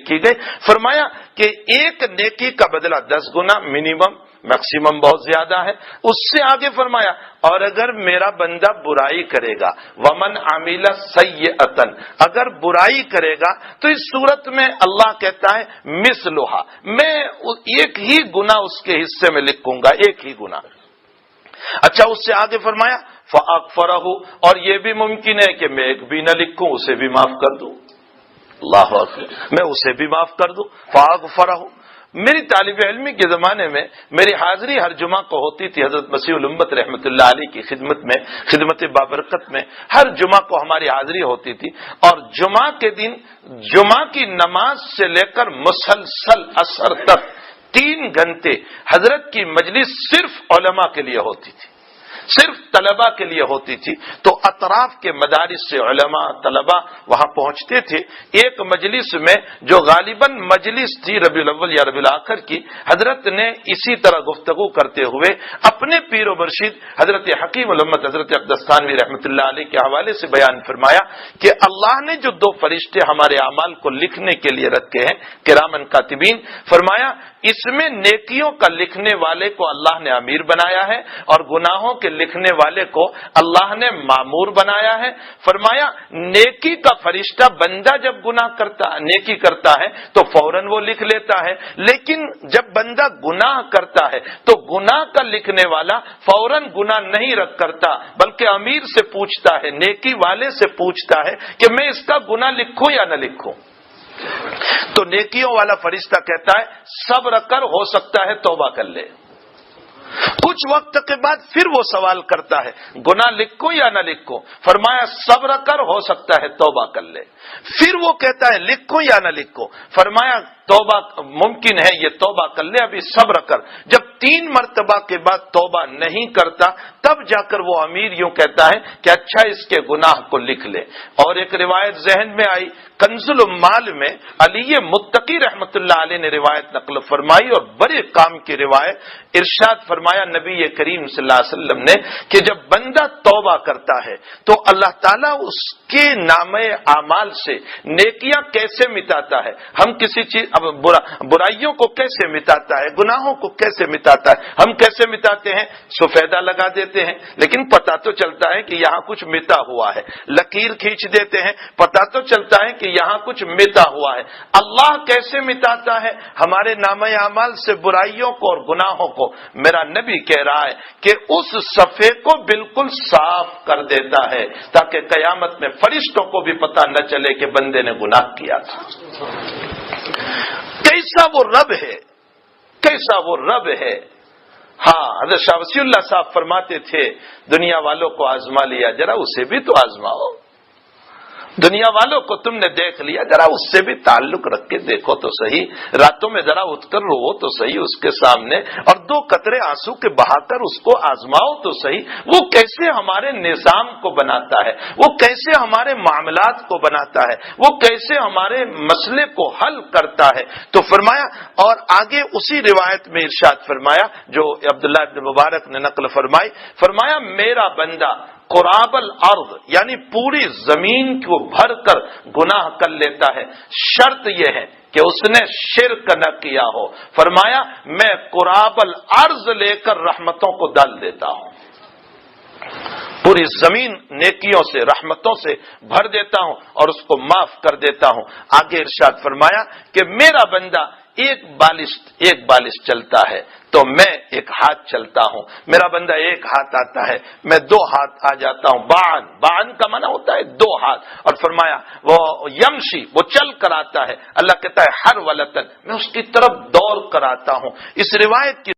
کی گئی. فرمایا کہ ایک نیکی کا بدلہ 10 گنا منیمم، میکسیمم بہت زیادہ ہے. اس سے آگے فرمایا اور اگر میرا بندہ برائی کرے گا، ومن عمل سیئۃ، اگر برائی کرے گا تو اس صورت میں اللہ کہتا ہے مثلھا، میں ایک ہی گناہ اس کے حصے میں لکھوں گا، ایک ہی گناہ. اچھا اس سے آگے فرمایا فاغفرہ، اور یہ بھی ممکن ہے کہ میں ایک بھی نہ لکھوں، اسے بھی معاف کر دوں. اللہ اکبر، میں اسے بھی معاف کر دوں. فاغفرہ، میری طالب علمی کے زمانے میں میری حاضری ہر جمعہ کو ہوتی تھی حضرت مسیح الامت رحمۃ اللہ علیہ کی خدمت میں، خدمت بابرکت میں ہر جمعہ کو ہماری حاضری ہوتی تھی. اور جمعہ کے دن جمعہ کی نماز سے لے کر مسلسل عصر تک 3 گھنٹے حضرت کی مجلس صرف علماء کے لیے ہوتی تھی، صرف طلباء کے لیے ہوتی تھی. تو اطراف کے مدارس سے علماء طلباء وہاں پہنچتے تھے. ایک مجلس میں جو غالباً مجلس تھی ربیع الاول یا ربیع الاخر کی، حضرت نے اسی طرح گفتگو کرتے ہوئے اپنے پیر و مرشد حضرت حکیم الامت حضرت اقدس تھانوی رحمۃ اللہ علیہ کے حوالے سے بیان فرمایا کہ اللہ نے جو 2 فرشتے ہمارے اعمال کو لکھنے کے لیے رکھے ہیں کرامن کاتبین، فرمایا اس میں نیکیوں کا لکھنے والے کو اللہ نے امیر بنایا ہے اور گناہوں کے لکھنے والے کو اللہ نے مامور بنایا ہے. فرمایا نیکی کا فرشتہ بندہ جب نیکی کرتا ہے تو فوراً وہ لکھ لیتا ہے، لیکن جب بندہ گناہ کرتا ہے تو گناہ کا لکھنے والا فوراً گناہ نہیں رکھ کرتا، بلکہ امیر سے پوچھتا ہے، نیکی والے سے پوچھتا ہے کہ میں اس کا گناہ لکھوں یا نہ لکھوں. تو نیکیوں والا فرشتہ کہتا ہے صبر کر، ہو سکتا ہے توبہ کر لے. کچھ وقت کے بعد پھر وہ سوال کرتا ہے گناہ لکھوں یا نہ لکھوں. فرمایا صبر کر، ہو سکتا ہے توبہ کر لے. پھر وہ کہتا ہے لکھوں یا نہ لکھوں. فرمایا توبہ ممکن ہے، یہ توبہ کر لے، ابھی صبر کر. جب 3 مرتبہ کے بعد توبہ نہیں کرتا تب جا کر وہ امیر یوں کہتا ہے کہ اچھا اس کے گناہ کو لکھ لے. اور ایک روایت ذہن میں آئی، کنز العمال میں علی متقی رحمت اللہ علیہ نے روایت نقل فرمائی اور بڑے کام کی روایت. ارشاد فرمایا نبی کریم صلی اللہ علیہ وسلم نے کہ جب بندہ توبہ کرتا ہے تو اللہ تعالیٰ اس کے نامہ اعمال سے نیکیاں کیسے مٹاتا ہے. ہم کسی چیز برائیوں کو کیسے مٹاتا ہے، گناہوں کو کیسے مٹاتا ہے. ہم کیسے مٹاتے ہیں؟ سفیدہ لگا دیتے ہیں لیکن پتہ تو چلتا ہے کہ یہاں کچھ مٹا ہوا ہے. لکیر کھینچ دیتے ہیں، پتہ تو چلتا ہے کہ یہاں کچھ مٹا ہوا ہے. اللہ کیسے مٹاتا ہے ہمارے نامہ اعمال سے برائیوں کو اور گناہوں کو؟ میرا نبی کہہ رہا ہے کہ اس صفحے کو بالکل صاف کر دیتا ہے تاکہ قیامت میں فرشتوں کو بھی پتہ نہ چلے کہ بندے نے گناہ کیا تھا. کیسا وہ رب ہے، کیسا وہ رب ہے. ہاں حضرت شاہ وصی اللہ صاحب فرماتے تھے دنیا والوں کو آزما لیا، ذرا اسے بھی تو آزماؤ. دنیا والوں کو تم نے دیکھ لیا، ذرا اس سے بھی تعلق رکھ کے دیکھو تو صحیح. راتوں میں ذرا اٹھ کر رو تو صحیح اس کے سامنے، اور 2 قطرے آنسو کے بہا کر اس کو آزماؤ تو صحیح. وہ کیسے ہمارے نظام کو بناتا ہے، وہ کیسے ہمارے معاملات کو بناتا ہے، وہ کیسے ہمارے مسئلے کو حل کرتا ہے. تو فرمایا، اور آگے اسی روایت میں ارشاد فرمایا جو عبداللہ ابن مبارک نے نقل فرمائی، فرمایا میرا بندہ قراب الارض یعنی پوری زمین کو بھر کر گناہ کر لیتا ہے، شرط یہ ہے کہ اس نے شرک نہ کیا ہو. فرمایا میں قراب الارض لے کر رحمتوں کو ڈال دیتا ہوں، پوری زمین نیکیوں سے رحمتوں سے بھر دیتا ہوں اور اس کو معاف کر دیتا ہوں. آگے ارشاد فرمایا کہ میرا بندہ ایک بالش چلتا ہے تو میں 1 ہاتھ چلتا ہوں. میرا بندہ 1 ہاتھ آتا ہے، میں 2 ہاتھ آ جاتا ہوں. بان کا معنی ہوتا ہے 2 ہاتھ. اور فرمایا وہ یمشی، وہ چل کر آتا ہے. اللہ کہتا ہے ہر ولتن، میں اس کی طرف دوڑ کر آتا ہوں. اس روایت کی